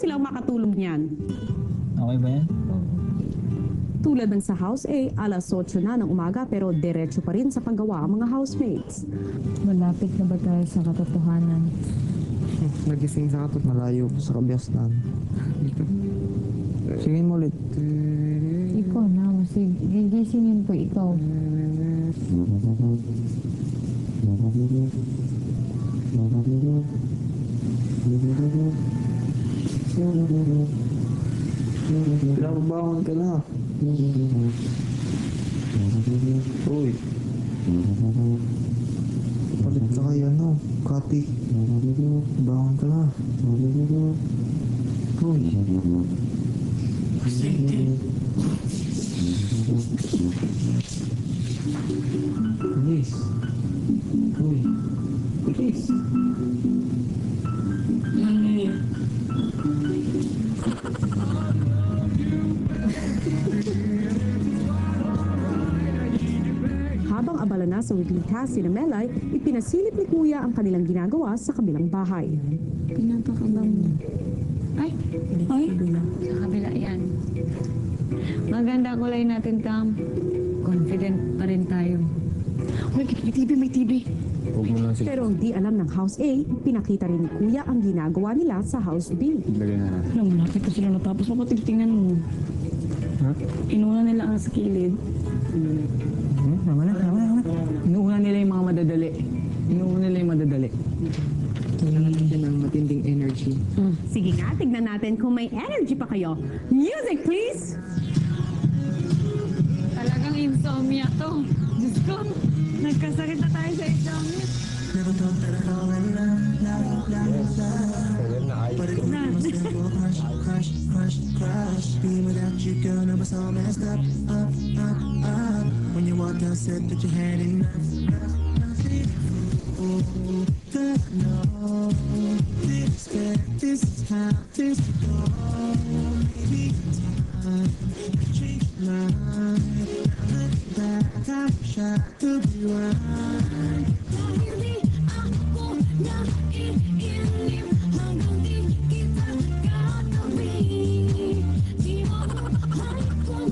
silang makatulog niyan. Okay ba yan? Tulad ng sa House A, alas 8 na ng umaga pero diretso pa rin sa paggawa ang mga housemates. Malapit na ba tayo sa katotohanan? Nagising sa katot, malayo po sa kabiasnan. Sige mo ulit. Ikaw na, kasi gigisingin ko ikaw. Pinababangon ka na. Uy. Palit ka kay ano, Kati. Bangon ka na. Uy. Bilis. Uy. Bilis. Habang abala na sa weekly task si Melay, ipinasilip ni Kuya ang kanilang ginagawa sa kabilang bahay. Pinapakabang mo. Ay! Ay! Sa kabila yan. Maganda kulay natin, Tam. Confident pa rin tayo. May TV, may TV. Huwag mo lang Pero ang di alam ng House A, pinakita rin ni Kuya ang ginagawa nila sa House B. Lagay na natin. Alam mo, malapit na sila natapos. Mapatigtingnan mo. Ha? Inuuna nila ang sa kilid. Tama na. Inuuna nila yung mga madadali. Inuuna nila yung madadali. Kailangan natin ng matinding energy. Sige nga, tignan natin kung may energy pa kayo. Music, please! Talagang insomnia to. Diyos ko, nagkasakit na tayo sa insomnia. When you walked out, said that you had enough. No, this is how this goes. Maybe time to change my mind. Look back, I'm shy to be right.